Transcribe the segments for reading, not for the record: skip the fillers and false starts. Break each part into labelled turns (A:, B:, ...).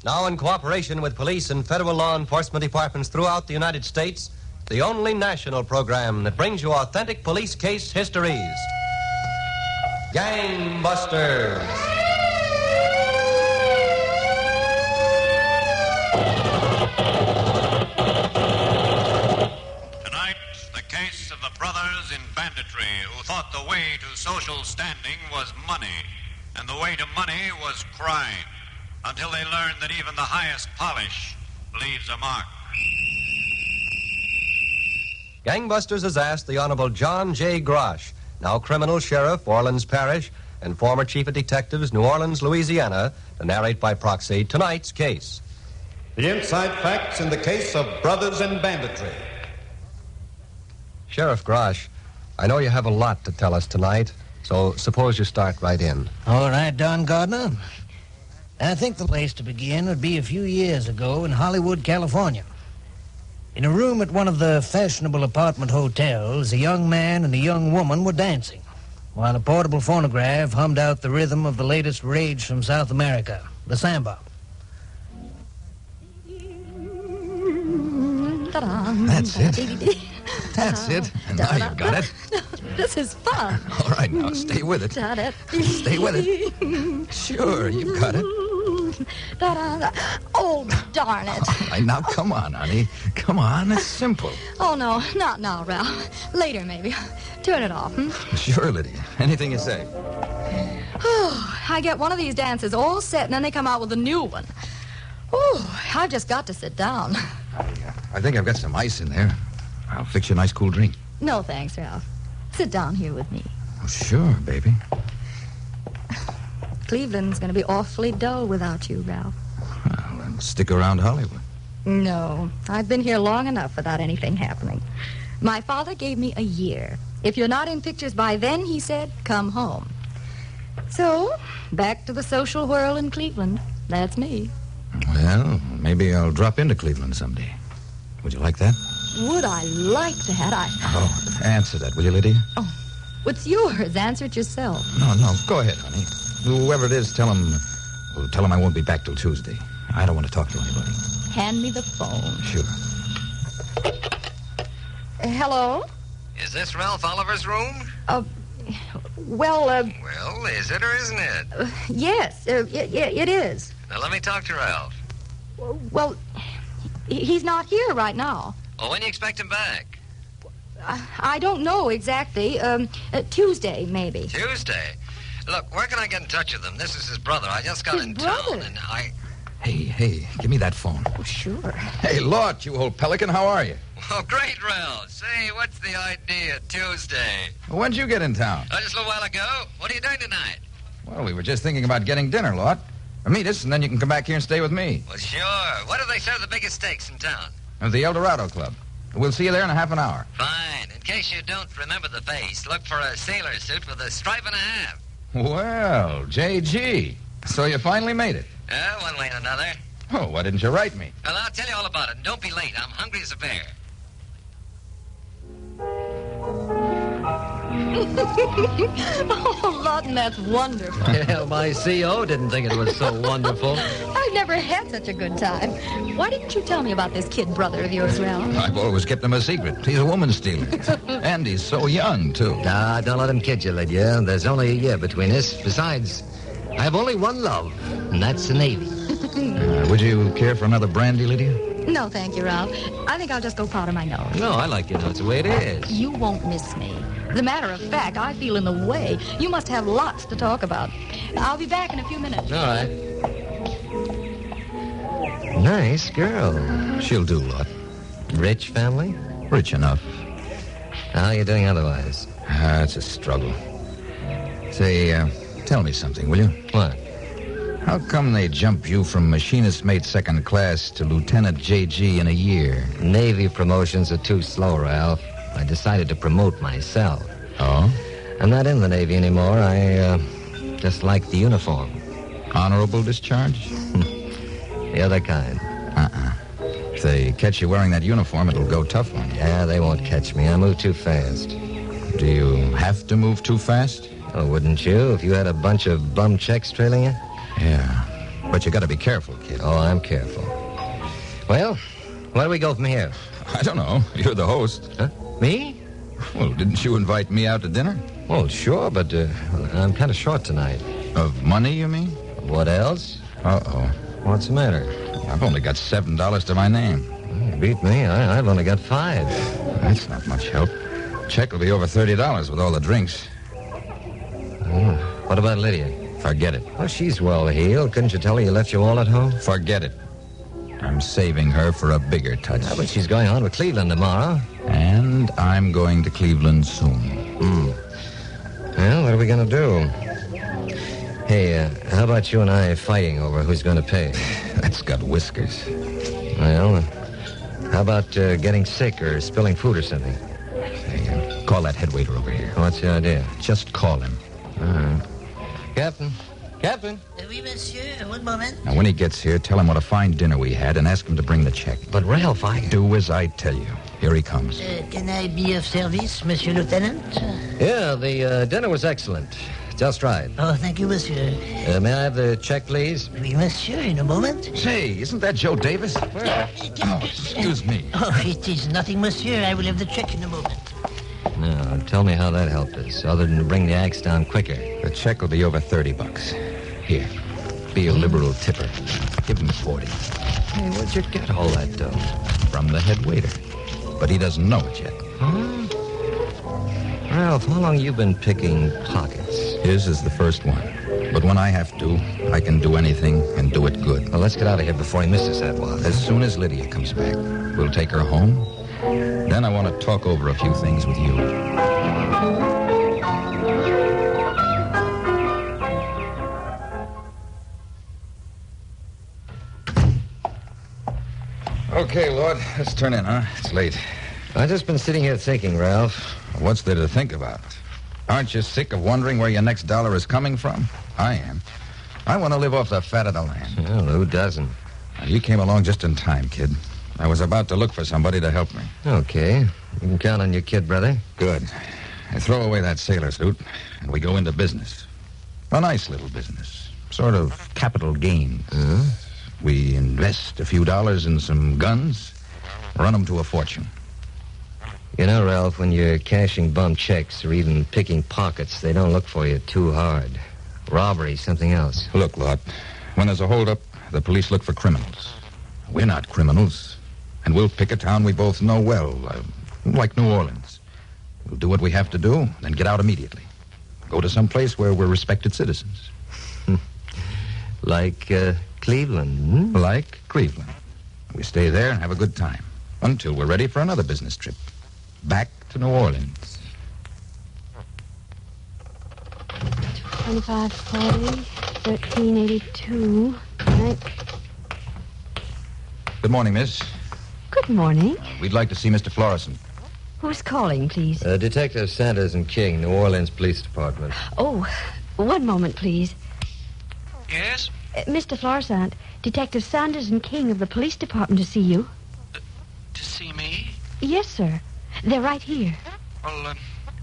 A: Now in cooperation with police and federal law enforcement departments throughout the United States, the only national program that brings you authentic police case histories. Gangbusters.
B: Tonight, the case of the brothers in banditry who thought the way to social standing was money, and the way to money was crime, until they learned that even the highest polish leaves a mark.
A: Gangbusters has asked the Honorable John J. Grosh, now criminal sheriff, Orleans Parish, and former chief of detectives, New Orleans, Louisiana, to narrate by proxy tonight's case.
C: The inside facts in the case of brothers in banditry.
A: Sheriff Grosh, I know you have a lot to tell us tonight, so suppose you start right in.
D: All right, Don Gardner. I think the place to begin would be a few years ago in Hollywood, California. In a room at one of the fashionable apartment hotels, a young man and a young woman were dancing, while a portable phonograph hummed out the rhythm of the latest rage from South America, the samba.
E: That's it. That's it. And now you've got it.
F: This is fun.
E: All right, now stay with it. Stay with it. Sure, you've got it.
F: Oh, darn it.
E: All right, now come on, honey. Come on, it's simple.
F: Oh, no, not now, Ralph. Later, maybe. Turn it off,
E: Sure, Lydia. Anything you say.
F: I get one of these dances all set, and then they come out with a new one. Oh, I've just got to sit down.
E: I think I've got some ice in there. I'll fix you a nice cool drink.
F: No, thanks, Ralph. Sit down here with me.
E: Oh, sure, baby.
F: Cleveland's going to be awfully dull without you, Ralph.
E: Well, then stick around Hollywood.
F: No, I've been here long enough without anything happening. My father gave me a year. If you're not in pictures by then, he said, come home. So, back to the social whirl in Cleveland. That's me.
E: Well, maybe I'll drop into Cleveland someday. Would you like that?
F: Would I like that?
E: Oh, answer that, will you, Lydia?
F: Oh, what's yours? Answer it yourself.
E: No, go ahead, honey. Whoever it is, tell him I won't be back till Tuesday. I don't want to talk to anybody.
F: Hand me the phone.
E: Sure.
F: Hello?
G: Is this Ralph Oliver's room?
F: Well,
G: Well, is it or isn't it?
F: yes, it is.
G: Now, let me talk to Ralph.
F: Well, he's not here right now.
G: Well, when do you expect him back?
F: I don't know exactly. Tuesday, maybe.
G: Tuesday? Look, where can I get in touch with him? This is his brother. I just got in town, and I...
E: Hey, give me that phone.
F: Oh, sure.
E: Hey, Lort, you old pelican, how are you?
G: Oh, great, Ralph. Say, what's the idea Tuesday?
E: When'd you get in town?
G: Just a little while ago. What are you doing tonight?
E: Well, we were just thinking about getting dinner, Lort. Meet us, and then you can come back here and stay with me.
G: Well, sure. What do they serve the biggest steaks in town?
E: At the El Dorado Club. We'll see you there in a half an hour.
G: Fine. In case you don't remember the face, look for a sailor suit with a stripe and a half.
E: Well, J.G., so you finally made it.
G: One way and another.
E: Oh, why didn't you write me?
G: Well, I'll tell you all about it, and don't be late. I'm hungry as a bear.
F: Oh, Lawton, that's wonderful.
H: Yeah, my CO didn't think it was so wonderful.
F: I've never had such a good time. Why didn't you tell me about this kid brother of yours, Ralph?
E: I've always kept him a secret. He's a woman stealer. And he's so young, too.
H: Don't let him kid you, Lydia. There's only a year between us. Besides, I have only one love, and that's the Navy.
E: Would you care for another brandy, Lydia?
F: No, thank you, Ralph. I think I'll just go powder my nose.
H: No, I like your nose the way it is.
F: You won't miss me. As a matter of fact, I feel in the way. You must have lots to talk about. I'll be back in a few minutes.
H: All right. Nice girl.
E: She'll do, Lot.
H: Rich family?
E: Rich enough.
H: How are you doing otherwise?
E: It's a struggle. Say, tell me something, will you?
H: What?
E: How come they jump you from machinist mate second class to Lieutenant J.G. in a year?
H: Navy promotions are too slow, Ralph. I decided to promote myself.
E: Oh?
H: I'm not in the Navy anymore. I just like the uniform.
E: Honorable discharge?
H: The other kind.
E: If they catch you wearing that uniform, it'll go tough on you.
H: Yeah, they won't catch me. I move too fast.
E: Do you have to move too fast?
H: Oh, wouldn't you, if you had a bunch of bum checks trailing you?
E: Yeah. But you got to be careful, kid.
H: Oh, I'm careful. Well, where do we go from here?
E: I don't know. You're the host.
H: Huh? Me?
E: Well, didn't you invite me out to dinner?
H: Well, sure, but I'm kind of short tonight.
E: Of money, you mean?
H: What else?
E: Uh-oh.
H: What's the matter?
E: I've only got $7 to my name.
H: You beat me. I've only got 5.
E: That's not much help. Check will be over $30 with all the drinks.
H: What about Lydia?
E: Forget it.
H: Well, she's well healed. Couldn't you tell her you left your wallet home?
E: Forget it. I'm saving her for a bigger touch.
H: Yeah, but she's going on to Cleveland tomorrow.
E: And I'm going to Cleveland soon.
H: Well, what are we going to do? Hey, how about you and I fighting over who's going to pay?
E: That's got whiskers.
H: Well, how about getting sick or spilling food or something?
E: Hey, call that head waiter over here.
H: What's the idea?
E: Just call him.
H: All right. Captain? Captain?
I: Oui, monsieur. One moment.
E: Now, when he gets here, tell him what a fine dinner we had and ask him to bring the check.
H: But, Ralph, I...
E: Do as I tell you. Here he comes.
I: Can I be of service, Monsieur Lieutenant?
H: Yeah, the dinner was excellent. Just right.
I: Oh, thank you, monsieur.
H: May I have the check, please?
I: Oui, monsieur, in a moment.
E: Say, isn't that Joe Davis? Oh, excuse me.
I: Oh, it is nothing, monsieur. I will have the check in a moment.
H: Now, tell me how that helped us, other than to bring the axe down quicker.
E: The check will be over $30. Here, be a liberal tipper. Give him 40.
H: Hey, where'd you get all that dough?
E: From the head waiter. But he doesn't know it yet.
H: Huh? Ralph, how long you been picking pockets?
E: His is the first one. But when I have to, I can do anything and do it good.
H: Well, let's get out of here before he misses that one.
E: As soon as Lydia comes back, we'll take her home. Then I want to talk over a few things with you. Okay, Lord, let's turn in, huh? It's late.
H: I've just been sitting here thinking, Ralph.
E: What's there to think about? Aren't you sick of wondering where your next dollar is coming from? I am. I want to live off the fat of the land.
H: Well, who doesn't?
E: Now, you came along just in time, kid. I was about to look for somebody to help me.
H: Okay. You can count on your kid, brother.
E: Good. I throw away that sailor suit, and we go into business. A nice little business. Sort of capital gains. We invest a few dollars in some guns, run them to a fortune.
H: You know, Ralph, when you're cashing bum checks or even picking pockets, they don't look for you too hard. Robbery's something else.
E: Look, Lot, when there's a holdup, the police look for criminals. We're not criminals. And we'll pick a town we both know well, like New Orleans. We'll do what we have to do, then get out immediately. Go to some place where we're respected citizens.
H: Like Cleveland,
E: Like Cleveland. We stay there and have a good time until we're ready for another business trip. Back to New Orleans.
J: 2540, 1382. Right.
E: Good morning, miss.
J: Good morning.
E: We'd like to see Mr. Florison.
J: Who's calling, please?
H: Detective Sanders and King, New Orleans Police Department.
J: Oh, one moment, please.
K: Yes?
J: Mr. Florissant, Detective Sanders and King of the police department to see you.
K: To see me?
J: Yes, sir. They're right here.
K: Well,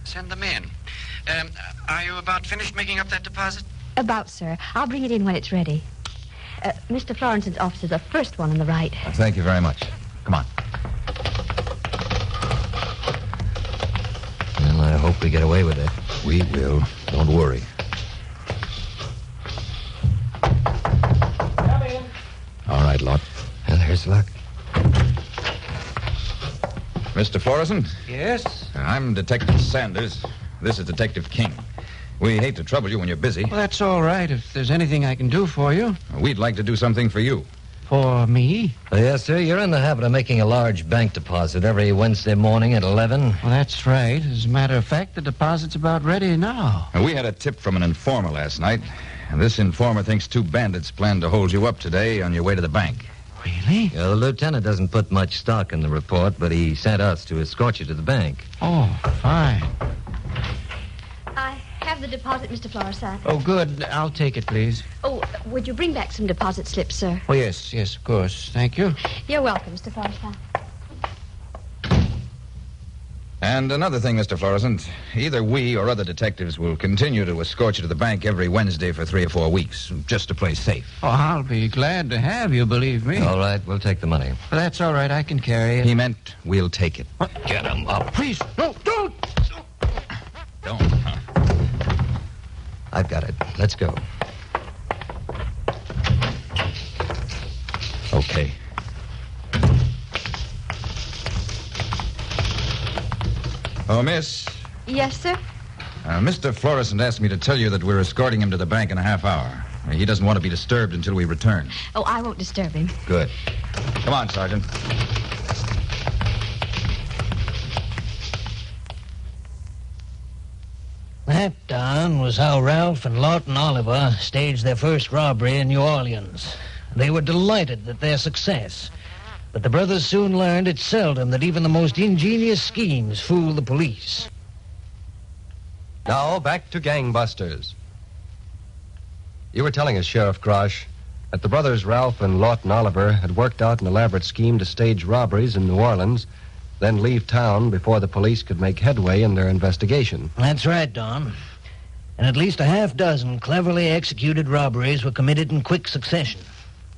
K: send them in. Are you about finished making up that deposit?
J: About, sir. I'll bring it in when it's ready. Mr. Florence's office is the first one on the right.
E: Thank you very much. Come on.
H: Well, I hope we get away with it.
E: We will. Don't worry.
K: Come in.
E: All right, Lot.
H: Well, here's luck.
E: Mr. Florison?
K: Yes?
E: I'm Detective Sanders. This is Detective King. We hate to trouble you when you're busy.
K: Well, that's all right. If there's anything I can do for you.
E: We'd like to do something for you.
K: For me?
H: Yes, sir. You're in the habit of making a large bank deposit every Wednesday morning at 11.
K: Well, that's right. As a matter of fact, the deposit's about ready now.
E: We had a tip from an informer last night, and this informer thinks 2 bandits planned to hold you up today on your way to the bank.
K: Really?
H: The lieutenant doesn't put much stock in the report, but he sent us to escort you to the bank.
K: Oh, fine.
J: I have the deposit, Mr. Florissant.
K: Oh, good. I'll take it, please.
J: Oh, would you bring back some deposit slips, sir?
K: Oh, yes, of course. Thank you.
J: You're welcome, Mr. Florissant.
E: And another thing, Mr. Florissant, either we or other detectives will continue to escort you to the bank every Wednesday for 3 or 4 weeks, just to play safe.
K: Oh, I'll be glad to have you, believe me.
H: All right, we'll take the money.
K: Well, that's all right. I can carry it.
E: He meant we'll take it.
K: What?
H: Get him up.
K: Please, no, don't.
E: Don't, huh?
H: I've got it. Let's go.
E: Okay. Oh, miss.
J: Yes, sir?
E: Mr. Florissant asked me to tell you that we're escorting him to the bank in a half hour. He doesn't want to be disturbed until we return.
J: Oh, I won't disturb him.
E: Good. Come on, Sergeant.
D: That, Don, was how Ralph and Lawton Oliver staged their first robbery in New Orleans. They were delighted at their success. But the brothers soon learned it's seldom that even the most ingenious schemes fool the police.
A: Now, back to gangbusters. You were telling us, Sheriff Grosh, that the brothers Ralph and Lawton Oliver had worked out an elaborate scheme to stage robberies in New Orleans, then leave town before the police could make headway in their investigation.
D: That's right, Don. And at least a half dozen cleverly executed robberies were committed in quick succession.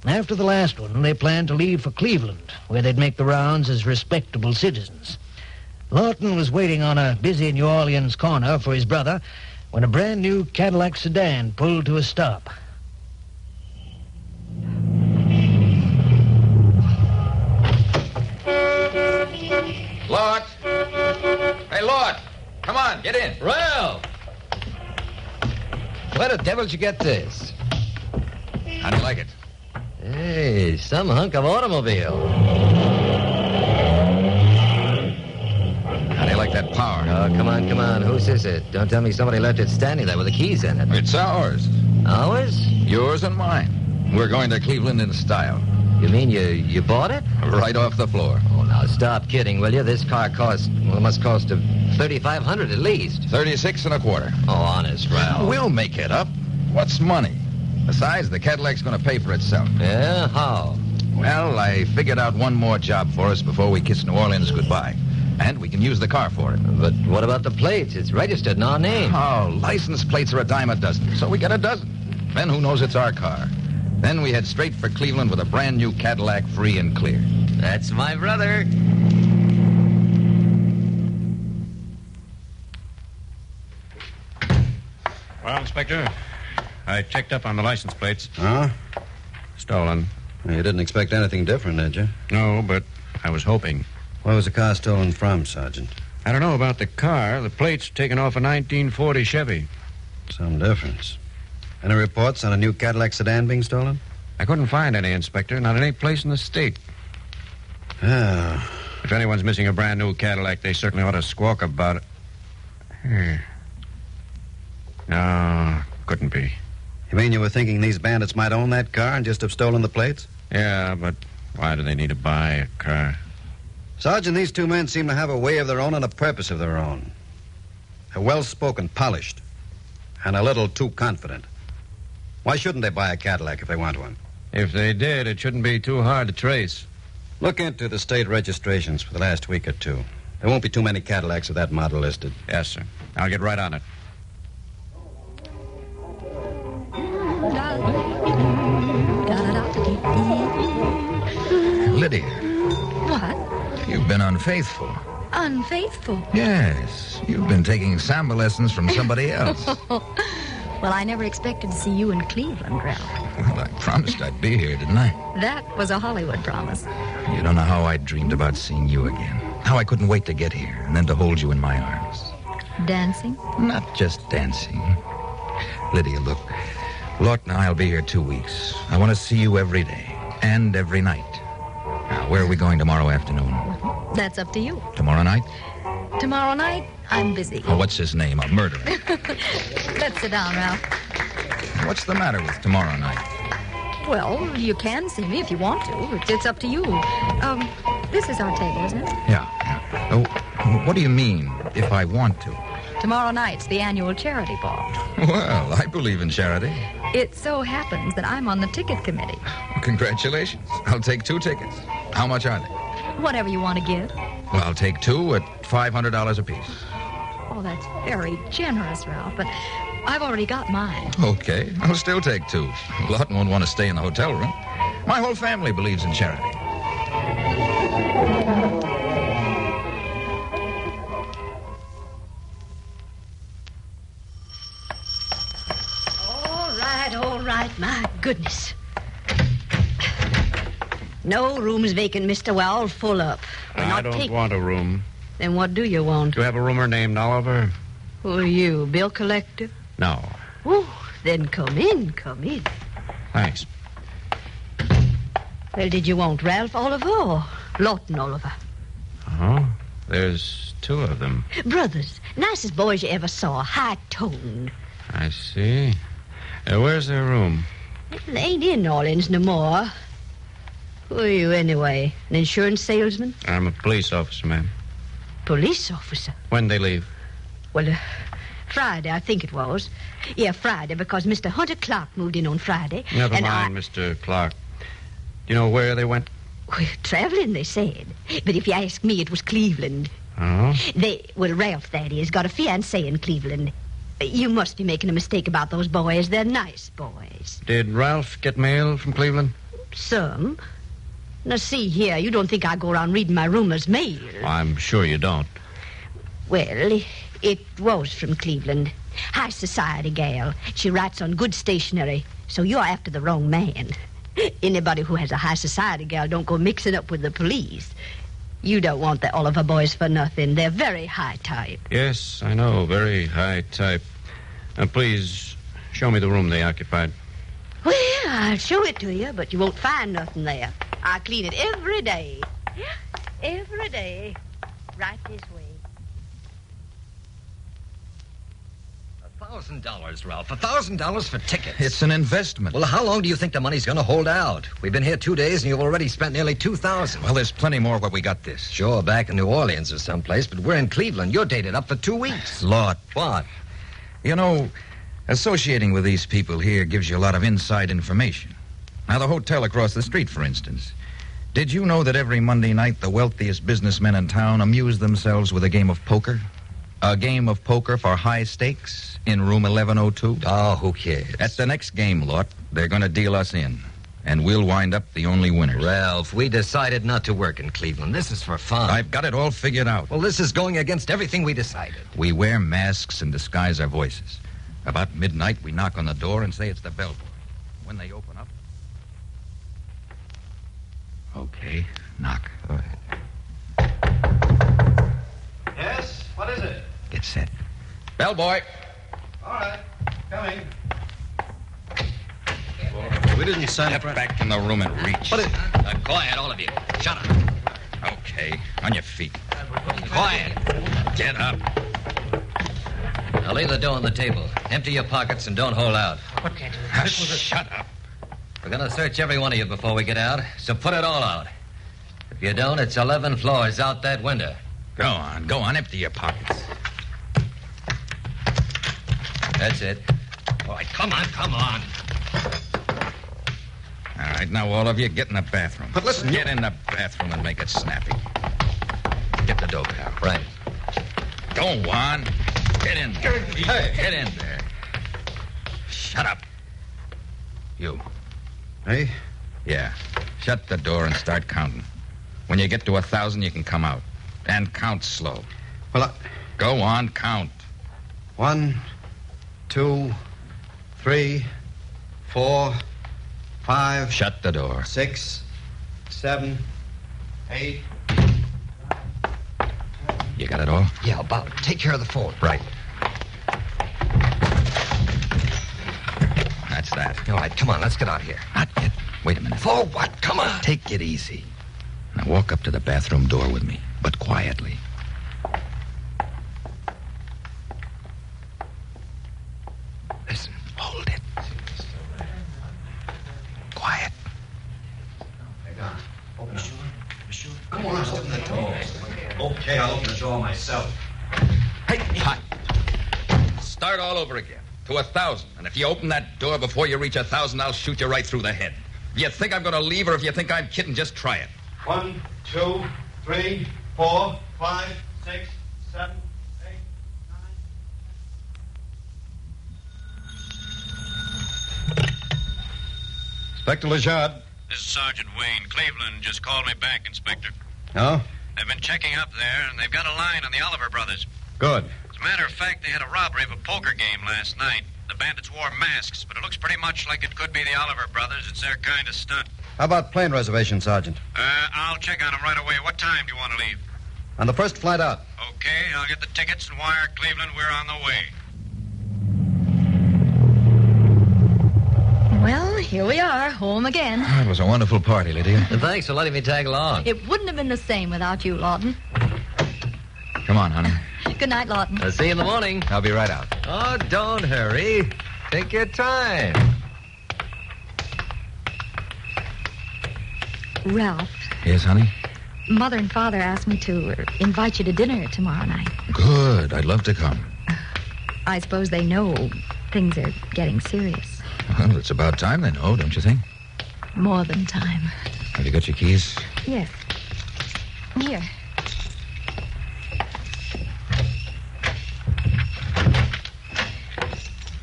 D: After the last one, they planned to leave for Cleveland, where they'd make the rounds as respectable citizens. Lawton was waiting on a busy New Orleans corner for his brother when a brand-new Cadillac sedan pulled to a stop.
E: Lord! Hey, Lord! Come on, get in.
H: Ralph! Where the devil did you get this?
E: How do you like it?
H: Hey, some hunk of automobile.
E: How do you like that power?
H: Oh, come on. Whose is it? Don't tell me somebody left it standing there with the keys in it.
E: It's ours.
H: Ours?
E: Yours and mine. We're going to Cleveland in style.
H: You mean you bought it?
E: Right off the floor.
H: Oh, now stop kidding, will you? This car must cost $3,500 at least.
E: 36 and a quarter.
H: Oh, honest, Ralph.
E: We'll make it up. What's money? Besides, the Cadillac's going to pay for itself.
H: Yeah? How?
E: Well, I figured out one more job for us before we kiss New Orleans goodbye. And we can use the car for it.
H: But what about the plates? It's registered in our name.
E: Oh, license plates are a dime a dozen, so we get a dozen. Then who knows it's our car? Then we head straight for Cleveland with a brand new Cadillac, free and clear.
H: That's my brother.
K: Well, Inspector, I checked up on the license plates.
C: Huh?
K: Stolen.
C: Well, you didn't expect anything different, did you?
K: No, but I was hoping.
C: Where was the car stolen from, Sergeant?
K: I don't know about the car. The plate's taken off a 1940 Chevy.
C: Some difference. Any reports on a new Cadillac sedan being stolen?
K: I couldn't find any, Inspector. Not in any place in the state.
C: Ah.
K: If anyone's missing a brand new Cadillac, they certainly ought to squawk about it. Here. No, couldn't be.
C: You mean you were thinking these bandits might own that car and just have stolen the plates?
K: Yeah, but why do they need to buy a car?
C: Sergeant, these two men seem to have a way of their own and a purpose of their own. They're well-spoken, polished, and a little too confident. Why shouldn't they buy a Cadillac if they want one?
K: If they did, it shouldn't be too hard to trace.
C: Look into the state registrations for the last week or two. There won't be too many Cadillacs of that model listed.
K: Yes, sir. I'll get right on it.
E: Lydia,
F: What?
E: you've been unfaithful.
F: Unfaithful?
E: Yes, you've been taking samba lessons from somebody else.
F: Well, I never expected to see you in Cleveland, Ralph.
E: Well, I promised I'd be here, didn't I?
F: That was a Hollywood promise.
E: You don't know how I dreamed about seeing you again. How I couldn't wait to get here and then to hold you in my arms.
F: Dancing?
E: Not just dancing. Lydia, look. Lawton and I'll be here 2 weeks. I want to see you every day and every night. Now, where are we going tomorrow afternoon?
F: That's up to you.
E: Tomorrow night?
F: Tomorrow night, I'm busy.
E: Oh, what's his name? A murderer.
F: Let's sit down, Ralph.
E: What's the matter with tomorrow night?
F: Well, you can see me if you want to. It's up to you. This is our table, isn't it?
E: Yeah. Oh, what do you mean, if I want to?
F: Tomorrow night's the annual charity ball.
E: Well, I believe in charity.
F: It so happens that I'm on the ticket committee.
E: Congratulations. I'll take 2 tickets. How much are they?
F: Whatever you want to give.
E: Well, I'll take two at $500 apiece.
F: Oh, that's very generous, Ralph, but I've already got mine.
E: Okay, I'll still take two. Lawton won't want to stay in the hotel room. My whole family believes in charity.
L: All right, my goodness. No rooms vacant, Mr. Well, full up.
K: I don't want a room.
L: Then what do you want?
K: Do you have a roomer named Oliver?
L: Who are you, bill collector?
K: No.
L: Oh, then come in.
K: Thanks.
L: Well, did you want Ralph Oliver or Lawton Oliver?
K: Oh, there's two of them.
L: Brothers. Nicest boys you ever saw. High-toned.
K: I see. Where's their room?
L: They ain't in New Orleans no more. Who are you, anyway? An insurance salesman?
K: I'm a police officer, ma'am.
L: Police officer?
K: When'd they leave?
L: Well, Friday, I think it was. Yeah, Friday, because Mr. Hunter Clark moved in on Friday.
K: Never mind, Mr. Clark. Do you know where they went?
L: Well, traveling, they said. But if you ask me, it was Cleveland.
K: Oh?
L: Ralph, that is, got a fiancée in Cleveland. You must be making a mistake about those boys. They're nice boys.
K: Did Ralph get mail from Cleveland?
L: Some. Now, see here, you don't think I go around reading my roomers' mail?
K: I'm sure you don't.
L: Well, it was from Cleveland. High society gal. She writes on good stationery, so you're after the wrong man. Anybody who has a high society gal don't go mixing up with the police. You don't want the Oliver boys for nothing. They're very high type.
K: Yes, I know. Very high type. Please, show me the room they occupied.
L: Well, I'll show it to you, but you won't find nothing there. I clean it every day. Every day. Right this way.
C: $1,000, Ralph. $1,000 for tickets.
E: It's an investment.
C: Well, how long do you think the money's going to hold out? We've been here 2 days, and you've already spent nearly $2,000.
E: Well, there's plenty more where we got this.
C: Sure, back in New Orleans or someplace, but we're in Cleveland. You're dated up for 2 weeks.
E: Lot.
C: What?
E: You know, associating with these people here gives you a lot of inside information. Now, the hotel across the street, for instance. Did you know that every Monday night the wealthiest businessmen in town amuse themselves with a game of poker? A game of poker for high stakes in room 1102?
C: Oh, who cares?
E: At the next game, Lot, they're going to deal us in. And we'll wind up the only winners.
C: Ralph, we decided not to work in Cleveland. This is for fun.
E: I've got it all figured out.
C: Well, this is going against everything we decided.
E: We wear masks and disguise our voices. About midnight, we knock on the door and say it's the bellboy. When they open up... Okay, knock.
C: All right.
M: Yes? What is it?
E: Get set. Bellboy.
M: All right. Coming.
C: We didn't sign
E: Step back in the room and reach.
C: Quiet, all of you. Shut up.
E: Okay, on your feet.
C: Quiet.
E: Get up.
C: Now leave the dough on the table. Empty your pockets and don't hold out.
I: What can't you?
E: Shut up.
C: We're going to search every one of you before we get out, so put it all out. If you don't, it's 11 floors out that window.
E: Go on, empty your pockets.
C: That's it. All right, come on.
E: All right, now all of you get in the bathroom.
C: But listen,
E: Get in the bathroom and make it snappy. Get the dope out.
C: Right.
E: Go on. Get in there.
C: Hey.
E: Get in there. Shut up. You.
C: Hey?
E: Yeah. Shut the door and start counting. When you get to 1,000, you can come out. And count slow.
C: Well,
E: Go on, count.
C: 1, 2, 3, 4, 5.
E: Shut the door.
C: 6, 7, 8.
E: You got it all?
C: Yeah, about it. Take care of the phone.
E: Right. That's that.
C: All right, come on, let's get out of here.
E: Not yet. Wait a minute.
C: For what? Come on.
E: Take it easy. Now walk up to the bathroom door with me, but quietly. Listen, hold it. Quiet.
C: Open it. Sure. Come on, open the door. Okay, I'll open the door myself.
E: Hey, hi. Start all over again. To 1,000. And if you open that door before you reach 1,000, I'll shoot you right through the head. If you think I'm going to leave or if you think I'm kidding, just try it.
M: 1, 2, 3, 4, 5, 6, 7, 8, 9.
C: Inspector Lejard.
B: This is Sergeant Wayne. Cleveland just called me back, Inspector.
C: Oh?
B: They've been checking up there, and they've got a line on the Oliver brothers.
C: Good.
B: As a matter of fact, they had a robbery of a poker game last night. The bandits wore masks, but it looks pretty much like it could be the Oliver brothers. It's their kind of stunt.
C: How about plane reservation, Sergeant?
B: I'll check on them right away. What time do you want to leave?
C: On the first flight out.
B: Okay, I'll get the tickets and wire Cleveland we're on the way.
F: Well, here we are, home again.
E: Oh, it was a wonderful party, Lydia.
H: Thanks for letting me tag along.
F: It wouldn't have been the same without you, Lawton.
E: Come on, honey.
F: Good night, Lawton.
H: I'll see you in the morning.
E: I'll be right out.
H: Oh, don't hurry. Take your time.
F: Ralph,
E: Yes, honey?
F: Mother and Father asked me to invite you to dinner tomorrow night.
E: Good. I'd love to come.
F: I suppose they know things are getting serious.
E: Well, it's about time they know, don't you think?
F: More than time.
E: Have you got your keys?
F: Yes. Here.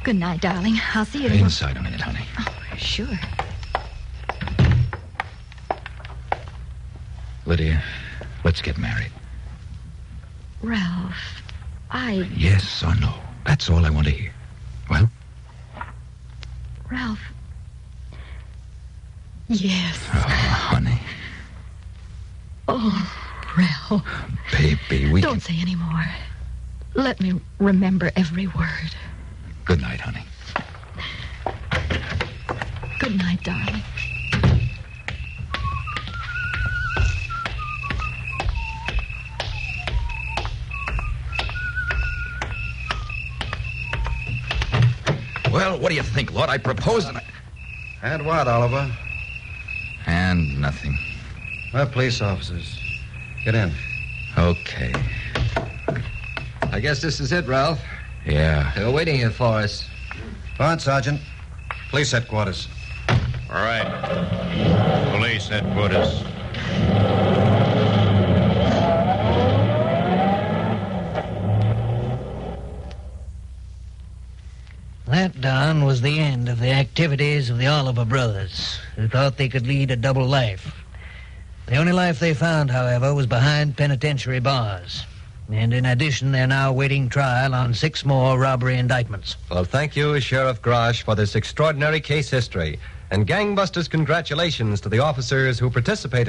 F: Good night, darling. I'll see you tomorrow.
E: Inside a minute, honey.
F: Oh, sure.
E: Lydia, let's get married.
F: Ralph,
E: Yes or no? That's all I want to hear. Well?
F: Ralph. Yes.
E: Oh, honey.
F: Oh, Ralph.
E: Baby, we
F: Don't say any more. Let me remember every word.
E: Good night, honey.
F: Good night, darling.
E: Well, what do you think, Lord? I proposed and
C: And what, Oliver?
E: And nothing.
C: We're police officers. Get in.
E: Okay.
H: I guess this is it, Ralph.
E: Yeah.
H: They're waiting here for us.
C: Go on, Sergeant. Police headquarters.
K: All right. Police headquarters.
D: That dawn was the end of the activities of the Oliver brothers, who thought they could lead a double life. The only life they found, however, was behind penitentiary bars. And in addition, they're now awaiting trial on 6 more robbery indictments.
A: Well, thank you, Sheriff Grosh, for this extraordinary case history. And gangbusters' congratulations to the officers who participated